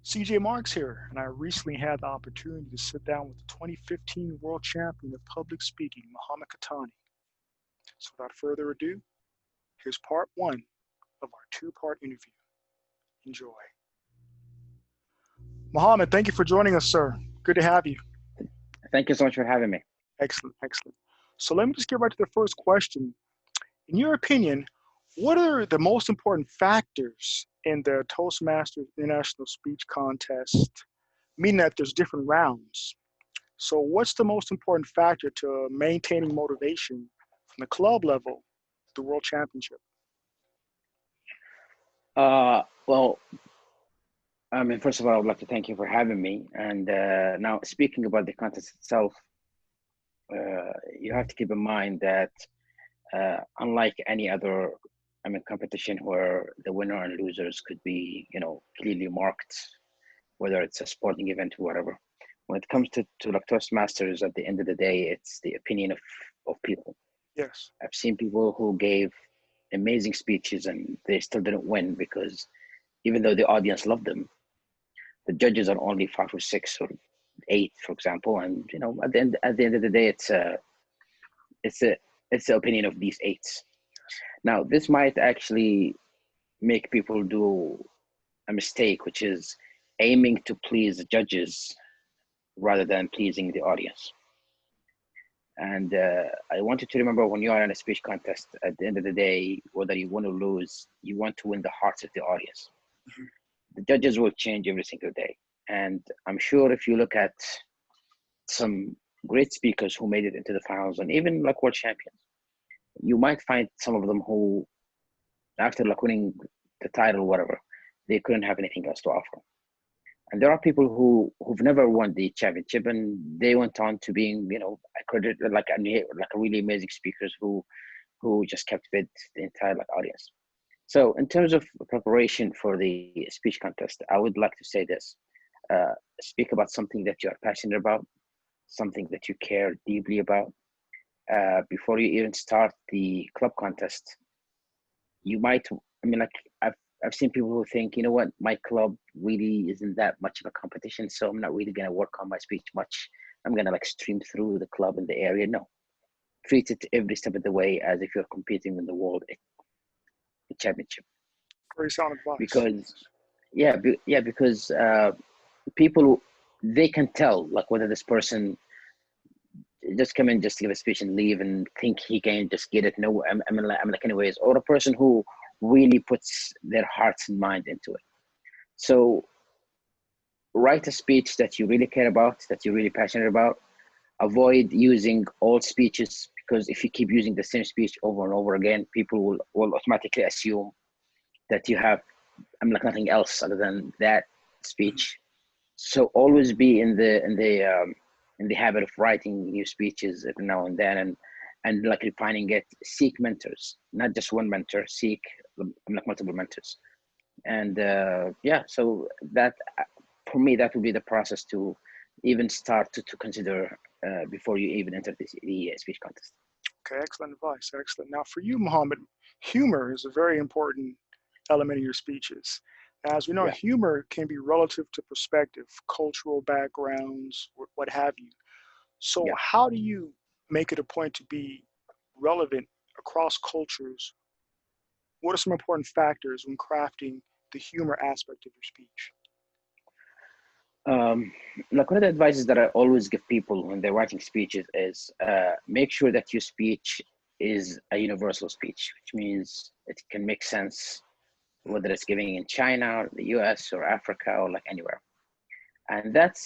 C.J.MARKS here, and I recently had the opportunity to sit down with the 2015 world champion of public speaking, Mohammed Qahtani. So without further ado, here's part one of our two-part interview. Enjoy. Mohammed, thank you for joining us, sir. Good to have you. Thank you so much for having me. Excellent, excellent. So let me just get right to the first question. In your opinion, what are the most important factors in the Toastmasters International Speech Contest, meaning that there's different rounds? So what's the most important factor to maintaining motivation from the club level to the World Championship? Well, first of all, I would like to thank you for having me. And now speaking about the contest itself, you have to keep in mind that unlike any other competition where the winner and losers could be, clearly marked, whether it's a sporting event or whatever. When it comes to like Toastmasters, at the end of the day, it's the opinion of people. Yes. I've seen people who gave amazing speeches and they still didn't win because even though the audience loved them, the judges are only 5 or 6 or 8, for example. And at the end of the day, it's the opinion of these 8s. Now, this might actually make people do a mistake, which is aiming to please the judges rather than pleasing the audience. And I want you to remember, when you are in a speech contest, at the end of the day, whether you win or lose, you want to win the hearts of the audience. Mm-hmm. The judges will change every single day. And I'm sure if you look at some great speakers who made it into the finals and even like world champions, you might find some of them who, after like winning the title or whatever, they couldn't have anything else to offer. And there are people who've never won the championship and they went on to being, accredited like a really amazing speakers who just kept with the entire audience. So in terms of preparation for the speech contest, I would like to say this: speak about something that you are passionate about, something that you care deeply about. Before you even start the club contest, you might, I've seen people who think, what, my club really isn't that much of a competition, so I'm not really going to work on my speech much. I'm going to stream through the club in the area. No, treat it every step of the way as if you're competing in the world championship. Very sound advice. Because people, they can tell whether this person just come in just to give a speech and leave and think he can just get it. No, anyways, or a person who really puts their hearts and mind into it. So write a speech that you really care about, that you're really passionate about. Avoid using old speeches, because if you keep using the same speech over and over again, people will automatically assume that you have nothing else other than that speech. So always be in the habit of writing new speeches every now and then, and refining it. Seek mentors, not just one mentor. Seek multiple mentors, and so that, for me, that would be the process to even start to consider before you even enter the speech contest. Okay, excellent advice. Excellent. Now, for you, Mohammed, humor is a very important element in your speeches. Now, as we know, humor can be relative to perspective, cultural backgrounds, what have you. So how do you make it a point to be relevant across cultures? What are some important factors when crafting the humor aspect of your speech? One of the advices that I always give people when they're writing speeches is make sure that your speech is a universal speech, which means it can make sense whether it's giving in China or the US or Africa or anywhere. And that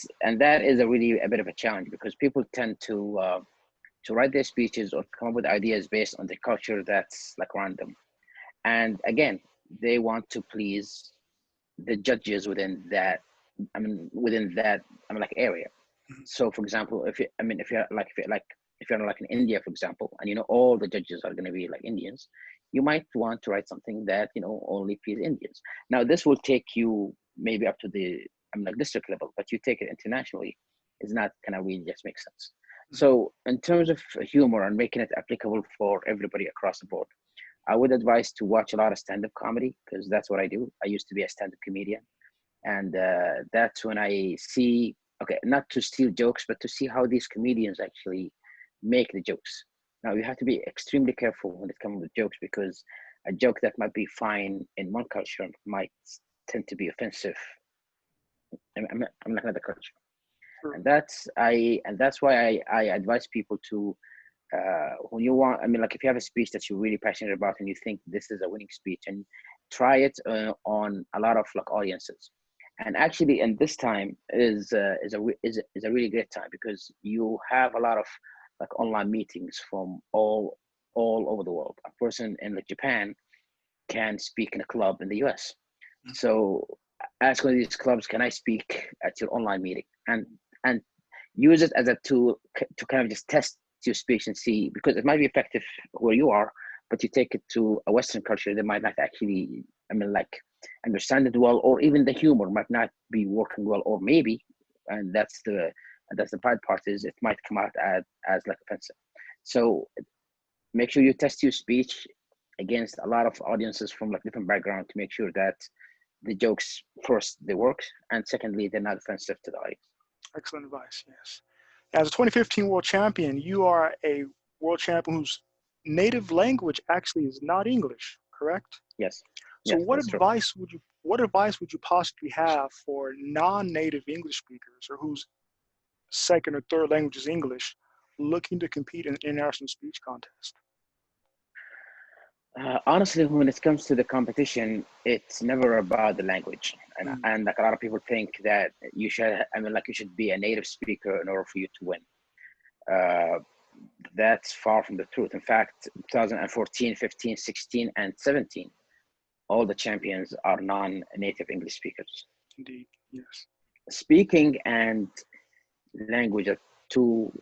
is a bit of a challenge, because people tend to write their speeches or come up with ideas based on the culture that's random. And again, they want to please the judges within that area. So for example, if you're in India, for example, and all the judges are going to be Indians, you might want to write something that only please Indians. Now this will take you maybe up to the district level, but you take it internationally, it's not going to really just make sense. So in terms of humor and making it applicable for everybody across the board, I would advise to watch a lot of stand-up comedy, because that's what I do. I used to be a stand-up comedian. And that's when I see, okay, not to steal jokes, but to see how these comedians actually make the jokes. Now you have to be extremely careful when it comes to jokes, because a joke that might be fine in one culture might tend to be offensive in another culture. True. And that's why I advise people to, when you want, I mean, like if you have a speech that you're really passionate about and you think this is a winning speech, and try it on a lot of like audiences. And actually, and this time is a really great time, because you have a lot of like online meetings from all over the world. A person in like Japan can speak in a club in the US. So ask one of these clubs, can I speak at your online meeting? And use it as a tool to kind of just test your speech and see, because it might be effective where you are, but you take it to a Western culture, they might not actually, I mean, like understand it well, or even the humor might not be working well, or maybe, and that's the bad part, is it might come out as like offensive. So make sure you test your speech against a lot of audiences from like different background to make sure that the jokes, first, they work, and secondly, they're not offensive to the audience. Excellent advice. Yes. As a 2015 world champion, you are a world champion whose native language actually is not English, correct? Yes. So Yes, that's true. what advice would you possibly have for non-native English speakers, or whose second or third language is English, looking to compete in an international speech contest? Honestly, when it comes to the competition, it's never about the language, and like a lot of people think that you should, I mean, like you should be a native speaker in order for you to win. That's far from the truth. In fact, 2014, 15, 16, and 17, all the champions are non-native English speakers. Indeed, yes. Speaking and language are two,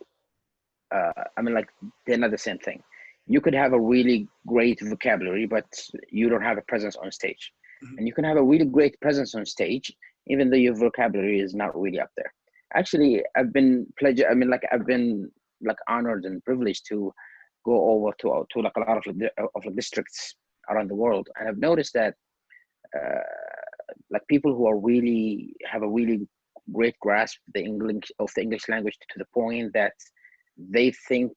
I mean, like they're not the same thing. You could have a really great vocabulary, but you don't have a presence on stage. Mhm. And you can have a really great presence on stage, even though your vocabulary is not really up there. Actually, I've been honored and privileged to go over to like a lot of districts around the world, and I've noticed that like people who are really have a really great grasp of the English language, to the point that they think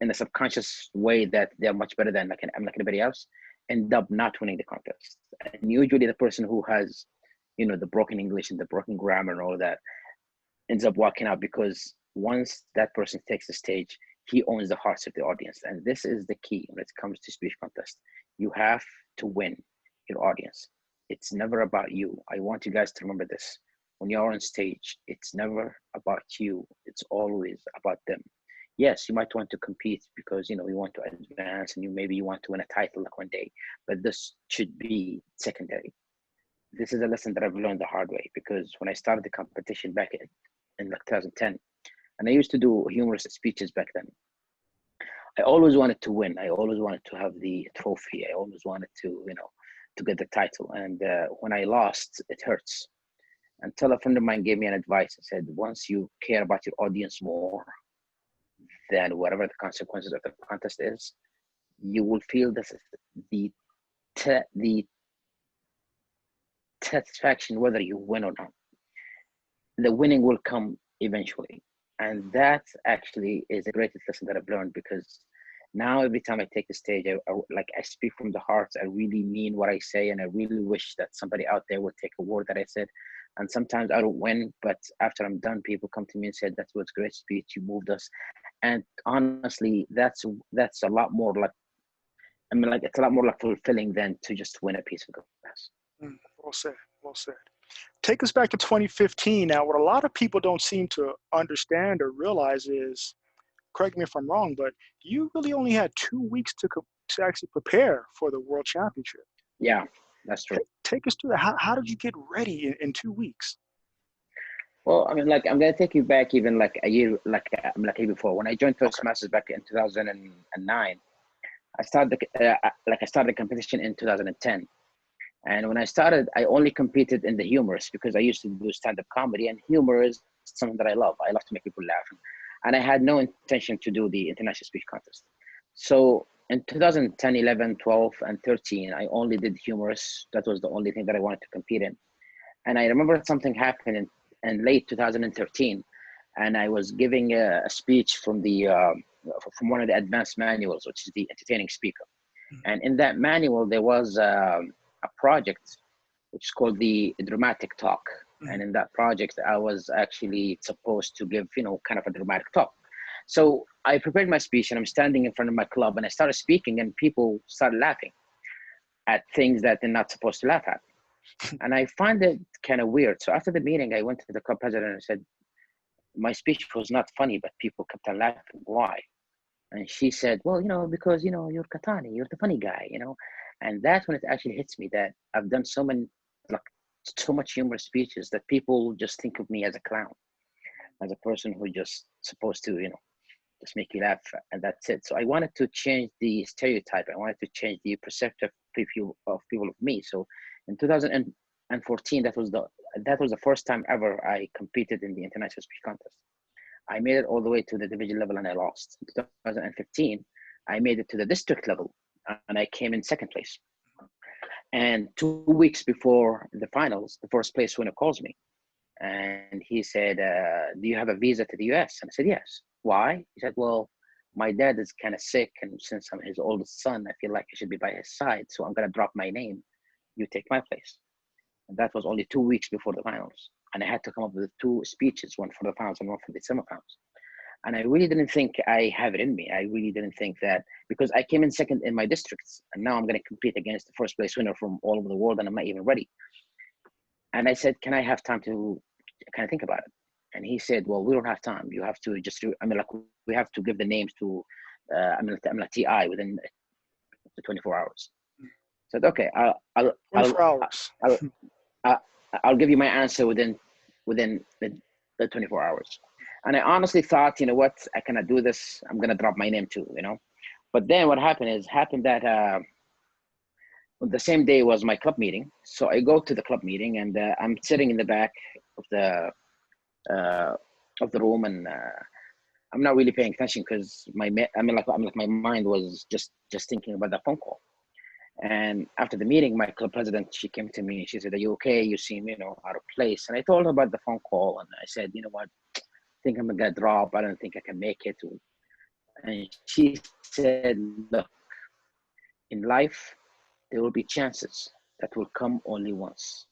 in a subconscious way that they're much better than like anybody else, end up not winning the contest. And usually the person who has, the broken English and the broken grammar and all that ends up walking out, because once that person takes the stage, he owns the hearts of the audience. And this is the key when it comes to speech contest. You have to win your audience. It's never about you. I want you guys to remember this. When you're on stage, it's never about you. It's always about them. Yes, you might want to compete because you want to advance, and maybe you want to win a title like one day, but this should be secondary. This is a lesson that I've learned the hard way, because when I started the competition back in like 2010, and I used to do humorous speeches back then, I always wanted to win. I always wanted to have the trophy. I always wanted to get the title. And when I lost, it hurts. Until a friend of mine gave me an advice and said, once you care about your audience more than whatever the consequences of the contest is, you will feel the satisfaction whether you win or not. The winning will come eventually. And that actually is the greatest lesson that I've learned, because now every time I take the stage, I speak from the heart. I really mean what I say, and I really wish that somebody out there would take a word that I said. And sometimes I don't win, but after I'm done, people come to me and say, "That was a great speech. You moved us." And honestly, that's a lot more like, it's a lot more like fulfilling than to just win a piece of glass. Well said. Well said. Take us back to 2015. Now, what a lot of people don't seem to understand or realize is, correct me if I'm wrong, but you really only had 2 weeks to actually prepare for the World Championship. Yeah, that's true. Take us through that. How did you get ready in 2 weeks? Well, I'm going to take you back even like a year, like a year before. When I joined Toastmasters back in 2009, I started the competition in 2010. And when I started, I only competed in the humorous, because I used to do stand-up comedy, and humor is something that I love. I love to make people laugh. And I had no intention to do the international speech contest. So in 2010, 11, 12, and 13, I only did humorous. That was the only thing that I wanted to compete in. And I remember something happened in late 2013, and I was giving a speech from from one of the advanced manuals, which is the entertaining speaker. And in that manual, there was a project which is called the dramatic talk. And in that project, I was actually supposed to give, kind of a dramatic talk. So I prepared my speech, and I'm standing in front of my club, and I started speaking, and people started laughing at things that they're not supposed to laugh at. And I find it kind of weird. So after the meeting, I went to the club president and said, my speech was not funny, but people kept on laughing. Why? And she said, well, because, you're Qahtani, you're the funny guy, And that's when it actually hits me that I've done so much humorous speeches that people just think of me as a clown, as a person who just supposed to, just make you laugh, and that's it. So I wanted to change the stereotype. I wanted to change the perceptive view of people of me. So in 2014, that was the first time ever I competed in the international speech contest. I made it all the way to the division level, and I lost. In 2015, I made it to the district level, and I came in second place. And 2 weeks before the finals, the first place winner calls me, and he said, do you have a visa to the US? And I said, yes. Why? He said, well, my dad is kind of sick, and since I'm his oldest son, I feel like I should be by his side, so I'm going to drop my name. You take my place. And that was only 2 weeks before the finals. And I had to come up with 2 speeches, one for the finals and one for the semifinals. And I really didn't think I have it in me. I really didn't think that, because I came in second in my districts, and now I'm going to compete against the first place winner from all over the world, and I'm not even ready. And I said, can I have time to kind of think about it? And he said, well, we don't have time. You have to just, we have to give the names to TI within the 24 hours. So I said, okay, 24 hours. I'll give you my answer within the 24 hours. And I honestly thought, you know what, I cannot do this. I'm going to drop my name too, But then what happened that the same day was my club meeting. So I go to the club meeting, and I'm sitting in the back of the room, and I'm not really paying attention because my mind was just thinking about the phone call. And after the meeting, my club president, she came to me and she said, are you okay? You seem, out of place. And I told her about the phone call, and I said, you know what, I think I'm gonna drop. I don't think I can make it. And she said, look, in life, there will be chances that will come only once.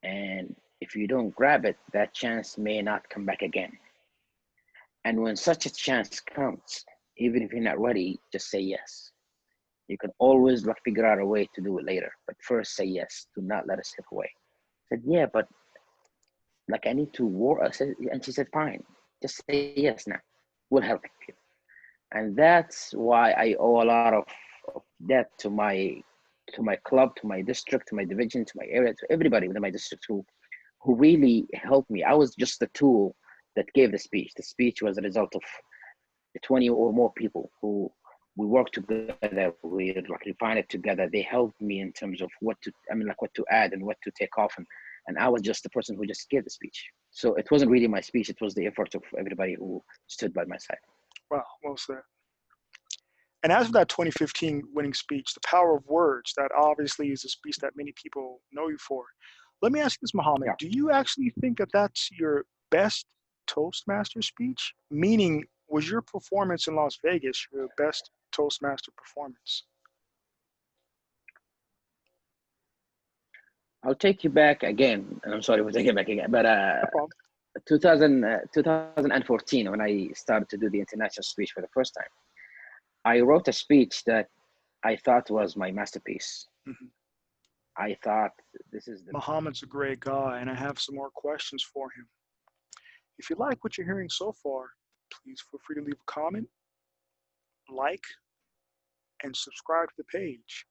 And if you don't grab it, that chance may not come back again. And when such a chance comes, even if you're not ready, just say yes. You can always figure out a way to do it later, but first say yes. Do not let it slip away. I said, yeah, but I need to work. And she said, fine, just say yes now. We'll help you. And that's why I owe a lot of that to my club, to my district, to my division, to my area, to everybody within my district who really helped me. I was just the tool that gave the speech. The speech was a result of 20 or more people who we worked together, we refined it together. They helped me in terms of what to add and what to take off. And I was just the person who just gave the speech. So it wasn't really my speech, it was the effort of everybody who stood by my side. Wow, well said. And as for that 2015 winning speech, The Power of Words, that obviously is a speech that many people know you for. Let me ask you this, Mohammed. Yeah. Do you actually think that that's your best Toastmaster speech? Meaning, was your performance in Las Vegas your best Toastmaster performance? I'll take you back again, and I'm sorry for taking you back again, but No problem. 2014, when I started to do the international speech for the first time, I wrote a speech that I thought was my masterpiece. Mm-hmm. I thought this is Mohammed's a great guy, and I have some more questions for him. If you like what you're hearing so far, please feel free to leave a comment, like, and subscribe to the page.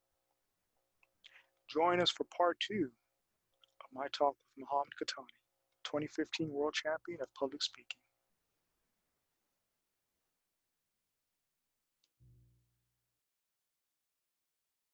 Join us for part 2 of my talk with Mohammed Qahtani, 2015 World Champion of Public Speaking.